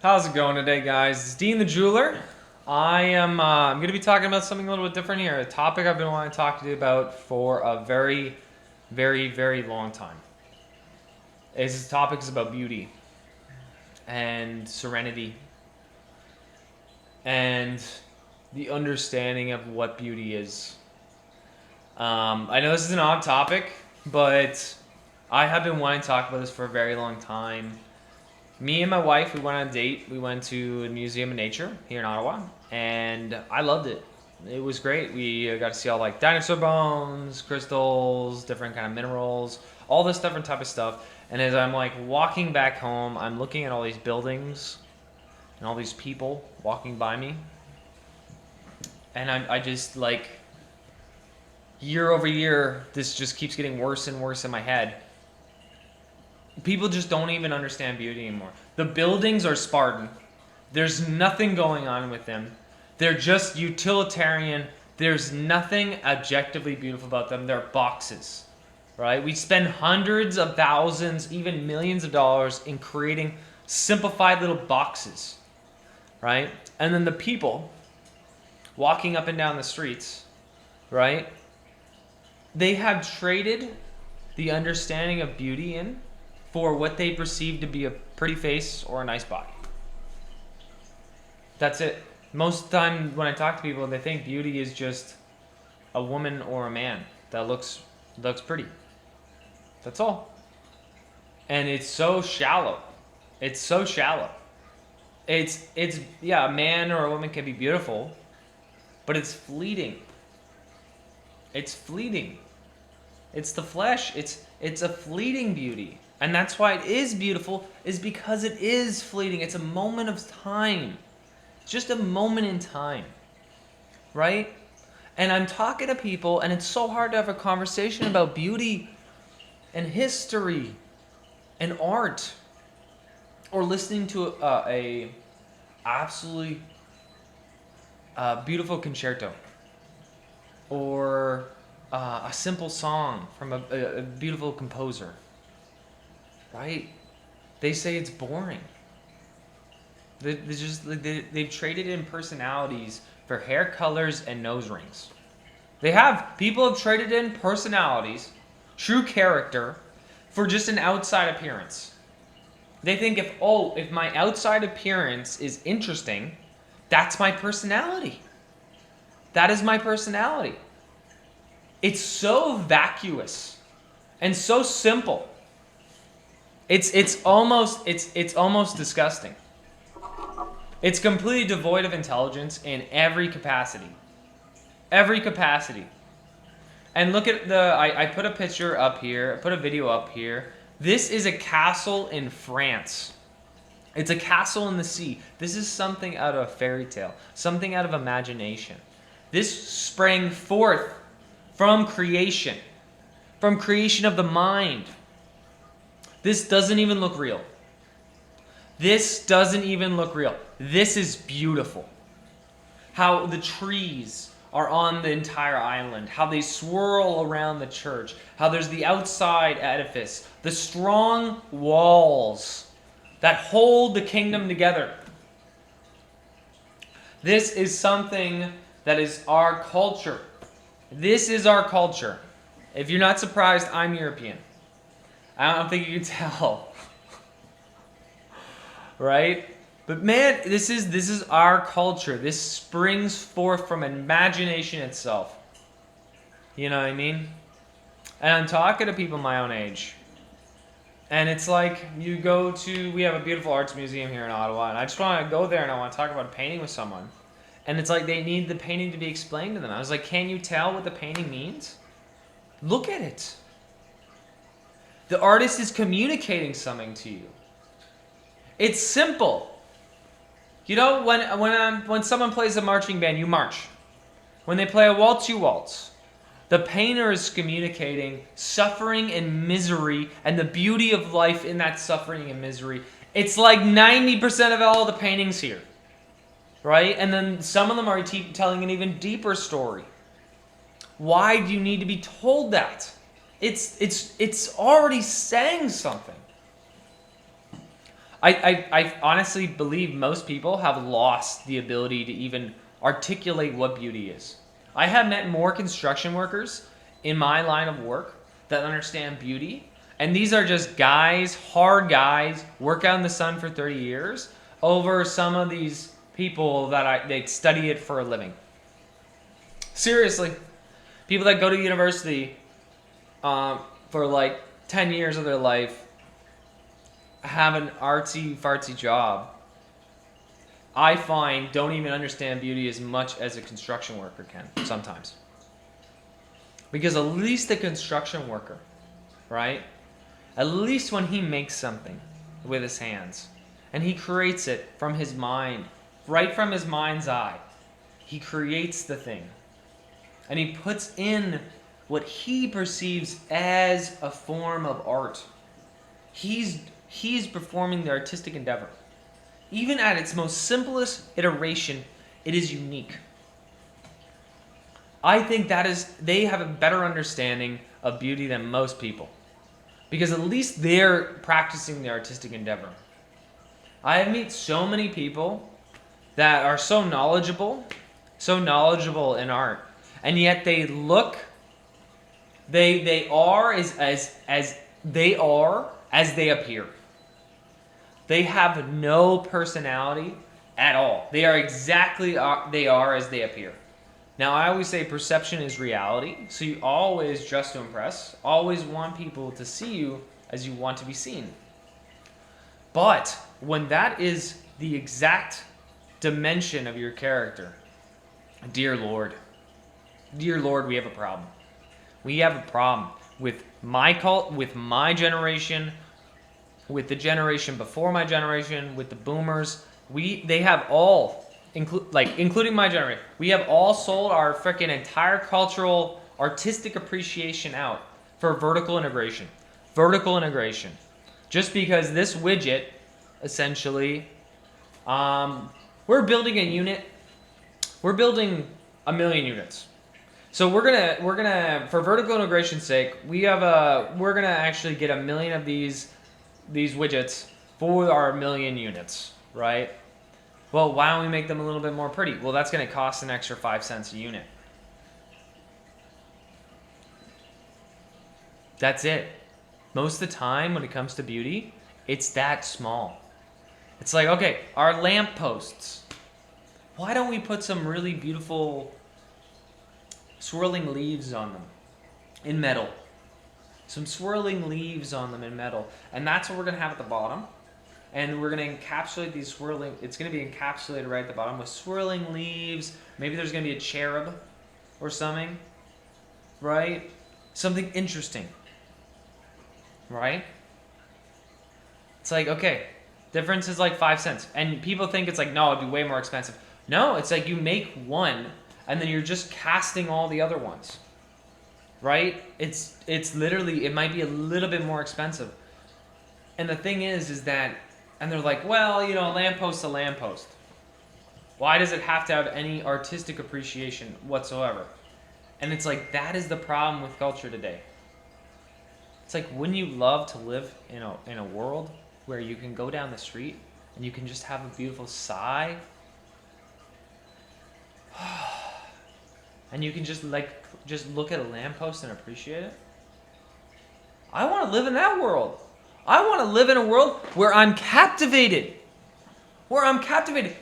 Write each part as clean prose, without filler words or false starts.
How's it going today, guys? It's Dean the Jeweler. I'm going to be talking about something a little bit different here. A topic I've been wanting to talk to you about for a very, very, very long time. This topic is about beauty and serenity and the understanding of what beauty is. I know this is an odd topic, but I have been wanting to talk about this for a very long time. Me and my wife, we went on a date. We went to the Museum of Nature here in Ottawa, and I loved it. It was great. We got to see all like dinosaur bones, crystals, different kind of minerals, all this different type of stuff. And as I'm like walking back home, I'm looking at all these buildings and all these people walking by me, and I just like year over year, this just keeps getting worse and worse in my head. People just don't even understand beauty anymore. The buildings are Spartan. There's nothing going on with them. They're just utilitarian. There's nothing objectively beautiful about them. They're boxes, right? We spend hundreds of thousands, even millions of dollars in creating simplified little boxes, right? And then the people walking up and down the streets, right? They have traded the understanding of beauty in for what they perceive to be a pretty face or a nice body. That's it. Most of the time when I talk to people, they think beauty is just a woman or a man that looks pretty. That's all. And it's so shallow. It's so shallow. It's yeah, a man or a woman can be beautiful, but it's fleeting. It's fleeting. It's the flesh. It's a fleeting beauty. And that's why it is beautiful, is because it is fleeting. It's a moment of time. It's just a moment in time. Right? And I'm talking to people, and it's so hard to have a conversation about beauty and history and art, or listening to a absolutely beautiful concerto, or a simple song from a beautiful composer. Right? They say it's boring. They've traded in personalities for hair colors and nose rings. People have traded in personalities, true character, for just an outside appearance. They think if my outside appearance is interesting, that's my personality. That is my personality. It's so vacuous and so simple. It's almost disgusting. It's completely devoid of intelligence in every capacity. Every capacity. And look at I put a picture up here, I put a video up here. This is a castle in France. It's a castle in the sea. This is something out of a fairy tale, something out of imagination. This sprang forth from creation of the mind. This doesn't even look real. This doesn't even look real. This is beautiful. How the trees are on the entire island, how they swirl around the church, how there's the outside edifice, the strong walls that hold the kingdom together. This is something that is our culture. This is our culture. If you're not surprised, I'm European. I don't think you can tell. Right? But man, this is our culture. This springs forth from imagination itself. You know what I mean? And I'm talking to people my own age. And it's like we have a beautiful arts museum here in Ottawa, and I just want to go there and I want to talk about a painting with someone. And it's like they need the painting to be explained to them. I was like, can you tell what the painting means? Look at it. The artist is communicating something to you. It's simple. You know, when someone plays a marching band, you march. When they play a waltz, you waltz. The painter is communicating suffering and misery and the beauty of life in that suffering and misery. It's like 90% of all the paintings here. Right? And then some of them are telling an even deeper story. Why do you need to be told that? It's already saying something. I honestly believe most people have lost the ability to even articulate what beauty is. I have met more construction workers in my line of work that understand beauty, and these are just guys, hard guys, work out in the sun for 30 years, over some of these people that they study it for a living. Seriously, people that go to university for like 10 years of their life, have an artsy fartsy job, I find don't even understand beauty as much as a construction worker can sometimes. Because at least the construction worker, right? At least when he makes something with his hands and he creates it from his mind, right from his mind's eye, he creates the thing and he puts in what he perceives as a form of art. He's performing the artistic endeavor. Even at its most simplest iteration, it is unique. I think they have a better understanding of beauty than most people. Because at least they're practicing the artistic endeavor. I have met so many people that are so knowledgeable in art, and yet they are as they appear. They have no personality at all. They are exactly they are as they appear. Now, I always say perception is reality, so you always dress to impress, always want people to see you as you want to be seen. But when that is the exact dimension of your character, dear Lord, we have a problem. We have a problem with my cult, with my generation, with the generation before my generation, with the boomers. They have all, including my generation, we have all sold our freaking entire cultural, artistic appreciation out for vertical integration. Vertical integration. Just because this widget, essentially, we're building a unit, we're building 1 million units. So we're gonna for vertical integration's sake, we're gonna actually get 1 million of these widgets for our 1 million units, right? Well, why don't we make them a little bit more pretty? Well, that's going to cost an extra 5 cents a unit. That's it. Most of the time when it comes to beauty, it's that small. It's like, okay, our lamp posts. Why don't we put some really beautiful swirling leaves on them in metal? Some swirling leaves on them in metal. And that's what we're going to have at the bottom. And we're going to encapsulate these swirling... It's going to be encapsulated right at the bottom with swirling leaves. Maybe there's going to be a cherub or something. Right? Something interesting. Right? It's like, okay, difference is like 5 cents. And people think it's like, no, it'd be way more expensive. No, it's like you make one, and then you're just casting all the other ones. Right? It's literally, it might be a little bit more expensive. And the thing is that, and they're like, well, a lamppost a lamppost. Why does it have to have any artistic appreciation whatsoever? And it's like, that is the problem with culture today. It's like, wouldn't you love to live in a world where you can go down the street and you can just have a beautiful sigh? And you can just look at a lamppost and appreciate it? I want to live in that world. I want to live in a world where I'm captivated.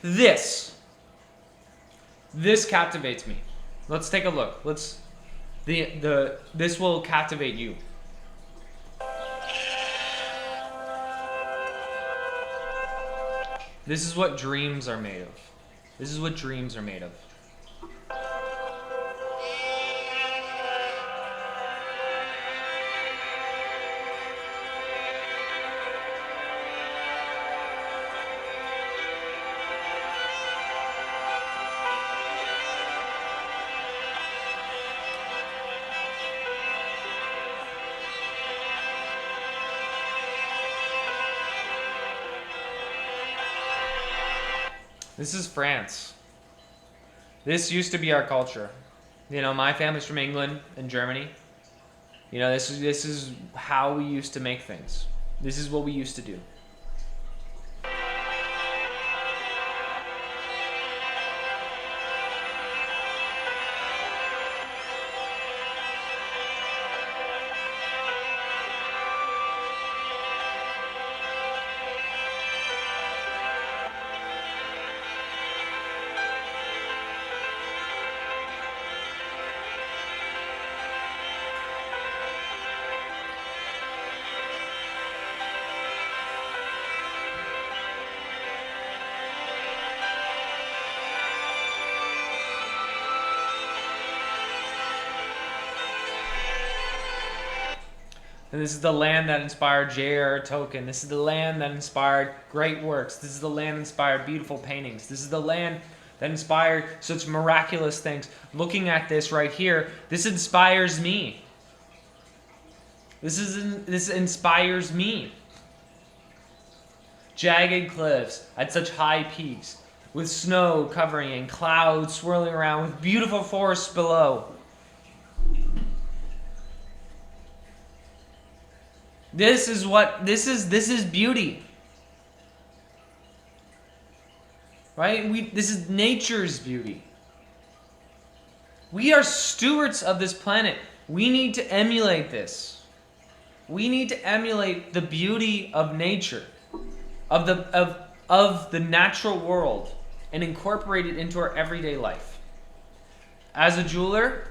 This captivates me. Let's take a look. This will captivate you. This is what dreams are made of. This is France. This used to be our culture. My family's from England and Germany. This is how we used to make things. This is what we used to do. And this is the land that inspired J.R.R. Tolkien. This is the land that inspired great works. This is the land that inspired beautiful paintings. This is the land that inspired such miraculous things. Looking at this right here, this inspires me. This inspires me. Jagged cliffs at such high peaks, with snow covering and clouds swirling around, with beautiful forests below. This is beauty. Right? This is nature's beauty. We are stewards of this planet. We need to emulate this. We need to emulate the beauty of nature, of the natural world, and incorporate it into our everyday life. As a jeweler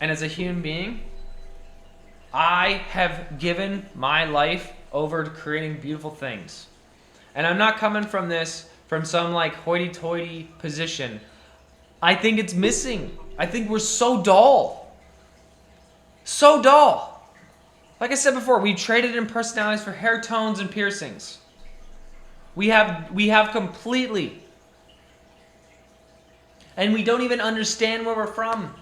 and as a human being, I have given my life over to creating beautiful things. And I'm not coming from this from some like hoity-toity position. I think it's missing. I think we're so dull. So dull. Like I said before, we traded in personalities for hair tones and piercings. We have completely. And we don't even understand where we're from.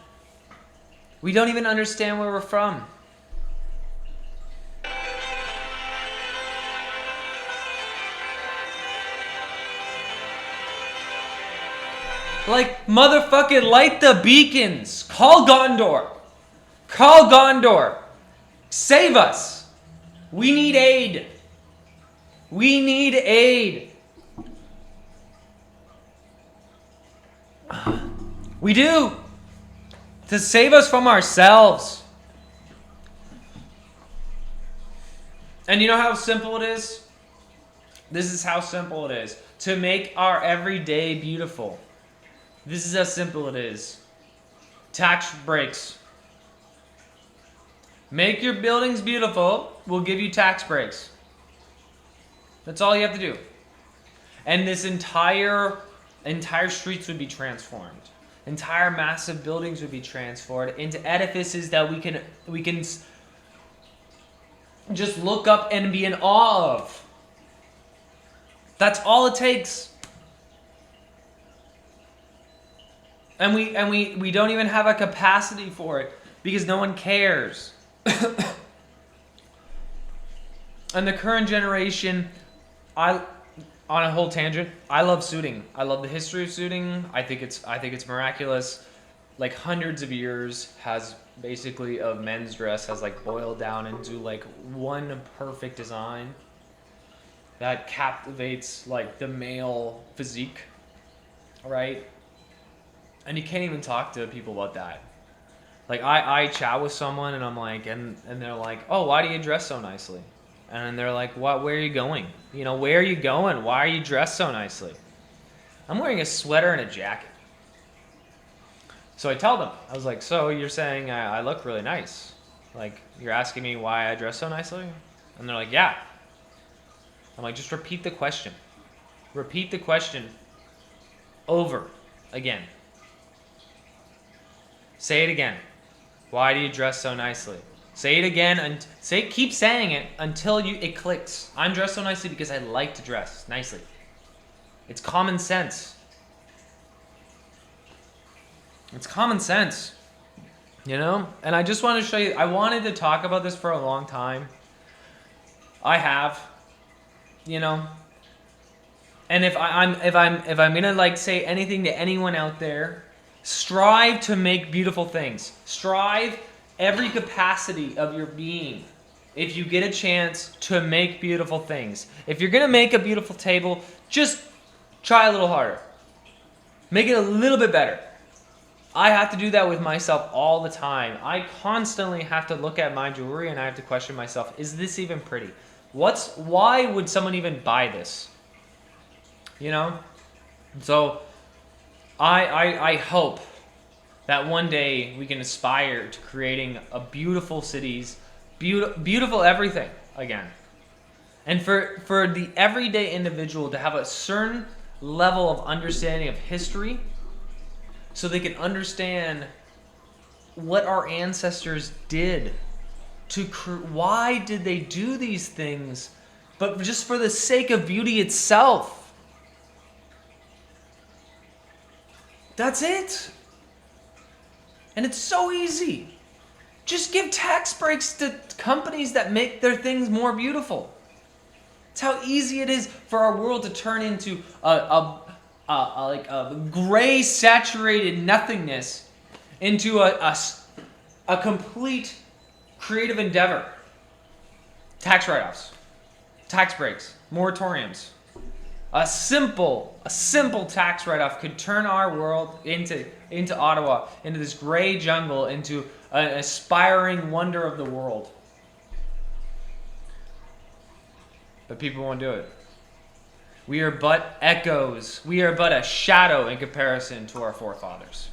We don't even understand where we're from. Like, motherfucking light the beacons. Call Gondor. Call Gondor. Save us. We need aid. We need aid. We do. To save us from ourselves. And you know how simple it is? This is how simple it is. To make our everyday beautiful. This is how simple it is. Tax breaks. Make your buildings beautiful. We'll give you tax breaks. That's all you have to do. And this entire streets would be transformed. Entire massive buildings would be transformed into edifices that we can just look up and be in awe of. That's all it takes. And we don't even have a capacity for it because no one cares. And the current generation, on a whole tangent, I love suiting. I love the history of suiting. I think it's miraculous. Like hundreds of years has basically of men's dress has like boiled down into like one perfect design that captivates like the male physique, right? And you can't even talk to people about that. Like I chat with someone and I'm like, and they're like, oh, why do you dress so nicely? And they're like, what? Where are you going? You know, where are you going? Why are you dressed so nicely? I'm wearing a sweater and a jacket. So I tell them, I was like, so you're saying I look really nice? Like, you're asking me why I dress so nicely? And they're like, yeah. I'm like, just repeat the question. Repeat the question over again. Say it again. Why do you dress so nicely? Say it again and keep saying it until it clicks. I'm dressed so nicely because I like to dress nicely. It's common sense. It's common sense. You know? And I just want to show you, I wanted to talk about this for a long time. I have. You know? And if I'm gonna like say anything to anyone out there, strive to make beautiful things. Strive every capacity of your being, if you get a chance, to make beautiful things. If you're gonna make a beautiful table, just try a little harder. Make it a little bit better. I have to do that with myself all the time. I constantly have to look at my jewelry and I have to question myself, is this even pretty? Why would someone even buy this? You know? So I hope that one day we can aspire to creating a beautiful cities, beautiful everything again. And for the everyday individual to have a certain level of understanding of history so they can understand what our ancestors did Why did they do these things? But just for the sake of beauty itself. That's it. And it's so easy. Just give tax breaks to companies that make their things more beautiful. It's how easy it is for our world to turn into a gray, saturated nothingness into a complete creative endeavor. Tax write-offs, tax breaks, moratoriums. A simple tax write-off could turn our world into Ottawa, into this gray jungle, into an aspiring wonder of the world. But people won't do it. We are but echoes. We are but a shadow in comparison to our forefathers.